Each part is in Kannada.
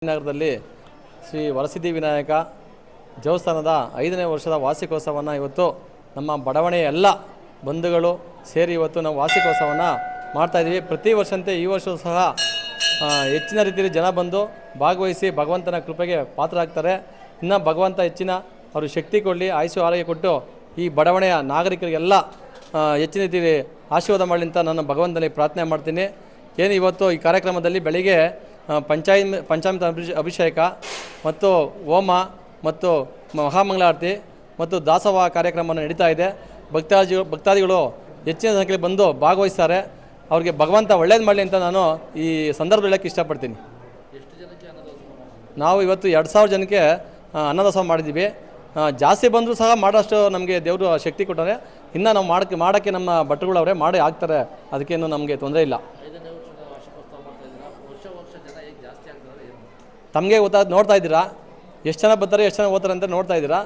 ನಗರದಲ್ಲಿ ಶ್ರೀ ವರಸಿದ್ಧಿ ವಿನಾಯಕ ದೇವಸ್ಥಾನದ 5ನೇ ವರ್ಷದ ವಾರ್ಷಿಕೋತ್ಸವವನ್ನು ಇವತ್ತು ನಮ್ಮ ಬಡಾವಣೆಯ ಎಲ್ಲ ಬಂಧುಗಳು ಸೇರಿ ಇವತ್ತು ನಾವು ವಾರ್ಷಿಕೋತ್ಸವವನ್ನು ಮಾಡ್ತಾಯಿದ್ದೀವಿ. ಪ್ರತಿ ವರ್ಷಂತೆ ಈ ವರ್ಷವೂ ಸಹ ಹೆಚ್ಚಿನ ರೀತಿಯಲ್ಲಿ ಜನ ಬಂದು ಭಾಗವಹಿಸಿ ಭಗವಂತನ ಕೃಪೆಗೆ ಪಾತ್ರರಾಗ್ತಾರೆ. ಇನ್ನು ಭಗವಂತ ಹೆಚ್ಚಿನ ಅವರು ಶಕ್ತಿ ಕೊಡಲಿ, ಆಯುಷ್ಯ ಆರೋಗ್ಯ ಕೊಟ್ಟು ಈ ಬಡಾವಣೆಯ ನಾಗರಿಕರಿಗೆಲ್ಲ ಹೆಚ್ಚಿನ ರೀತಿಯಲ್ಲಿ ಆಶೀರ್ವಾದ ಮಾಡಲಿ ಅಂತ ನಾನು ಭಗವಂತನಲ್ಲಿ ಪ್ರಾರ್ಥನೆ ಮಾಡ್ತೀನಿ. ಏನು ಇವತ್ತು ಈ ಕಾರ್ಯಕ್ರಮದಲ್ಲಿ ಬೆಳಿಗ್ಗೆ ಪಂಚಾಮೃತ ಅಭಿಷೇಕ ಮತ್ತು ಹೋಮ ಮತ್ತು ಮಹಾಮಂಗಳಾರತಿ ಮತ್ತು ದಾಸೋಹ ಕಾರ್ಯಕ್ರಮವನ್ನು ನಡೀತಾ ಇದೆ. ಭಕ್ತಾದಿಗಳು ಹೆಚ್ಚಿನ ಸಂಖ್ಯೆಯಲ್ಲಿ ಬಂದು ಭಾಗವಹಿಸ್ತಾರೆ. ಅವ್ರಿಗೆ ಭಗವಂತ ಒಳ್ಳೇದು ಮಾಡಲಿ ಅಂತ ನಾನು ಈ ಸಂದರ್ಭದಲ್ಲಿ ಹೇಳೋಕ್ಕೆ ಇಷ್ಟಪಡ್ತೀನಿ. ನಾವು ಇವತ್ತು 2000 ಜನಕ್ಕೆ ಅನ್ನದಾಸೋಹ ಮಾಡಿದ್ದೀವಿ. ಜಾಸ್ತಿ ಬಂದರೂ ಸಹ ಮಾಡೋಷ್ಟು ನಮಗೆ ದೇವರು ಶಕ್ತಿ ಕೊಟ್ಟರೆ. ಇನ್ನು ನಾವು ಮಾಡೋಕ್ಕೆ ನಮ್ಮ ಭಟ್ರುಗಳವರೇ ಮಾಡಿ ಆಗ್ತಾರೆ, ಅದಕ್ಕೇನು ನಮಗೆ ತೊಂದರೆ ಇಲ್ಲ. ತಮಗೆ ನೋಡ್ತಾ ಇದ್ದೀರಾ ಎಷ್ಟು ಜನ ಬರ್ತಾರೆ, ಎಷ್ಟು ಜನ ಹೋಗ್ತಾರೆ ಅಂತ ನೋಡ್ತಾ ಇದ್ದೀರಾ.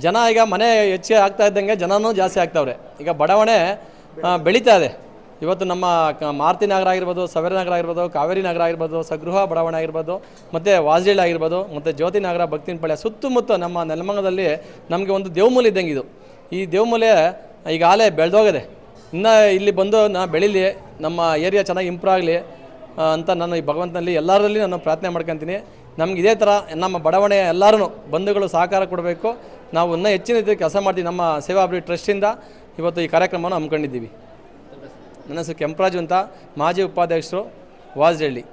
ಜನ ಈಗ ಮನೆ ಹೆಚ್ಚಿಗೆ ಆಗ್ತಾ ಇದ್ದಂಗೆ ಜನನೂ ಜಾಸ್ತಿ ಆಗ್ತಾವ್ರೆ. ಈಗ ಬಡಾವಣೆ ಬೆಳೀತಾ ಇದೆ. ಇವತ್ತು ನಮ್ಮ ಮಾರುತಿ ನಗರ ಆಗಿರ್ಬೋದು, ಸವೇರ ನಗರ ಆಗಿರ್ಬೋದು, ಕಾವೇರಿ ನಗರ ಆಗಿರ್ಬೋದು, ಸಗೃಹ ಬಡಾವಣೆ ಆಗಿರ್ಬೋದು, ಮತ್ತು ವಾಜೇಳಿ ಆಗಿರ್ಬೋದು, ಮತ್ತು ಜ್ಯೋತಿ ನಗರ, ಭಕ್ತಿನಪಾಳ್ಯ ಸುತ್ತಮುತ್ತ ನಮ್ಮ ನೆಲಮಂಗಲದಲ್ಲಿ ನಮಗೆ ಒಂದು ದೇವಮೂಲೆ ಇದ್ದಂಗೆ ಇದು. ಈ ದೇವಮೂಲೆ ಈಗಾಗಲೇ ಬೆಳೆದೋಗಿದೆ. ಇನ್ನು ಇಲ್ಲಿ ಬಂದು ಬೆಳೀಲಿ, ನಮ್ಮ ಏರಿಯಾ ಚೆನ್ನಾಗಿ ಇಂಪ್ರೂವ್ ಆಗಲಿ ಅಂತ ನಾನು ಈ ಭಗವಂತನಲ್ಲಿ ಎಲ್ಲರಲ್ಲಿ ನಾನು ಪ್ರಾರ್ಥನೆ ಮಾಡ್ಕೊತೀನಿ. ನಮ್ಗೆ ಇದೇ ಥರ ನಮ್ಮ ಬಡಾವಣೆಯ ಎಲ್ಲರೂ ಬಂಧುಗಳು ಸಹಕಾರ ಕೊಡಬೇಕು. ನಾವು ಇನ್ನೂ ಹೆಚ್ಚಿನ ರೀತಿಯಲ್ಲಿ ಕೆಲಸ ಮಾಡ್ತೀವಿ. ನಮ್ಮ ಸೇವಾಭಿವೃದ್ಧಿ ಟ್ರಸ್ಟಿಂದ ಇವತ್ತು ಈ ಕಾರ್ಯಕ್ರಮವನ್ನು ಹಮ್ಮಿಕೊಂಡಿದ್ದೀವಿ. ನನ್ನ ಹೆಸರು ಕೆಂಪರಾಜು ಅಂತ, ಮಾಜಿ ಉಪಾಧ್ಯಕ್ಷರು, ವಾಜೇಳಿ.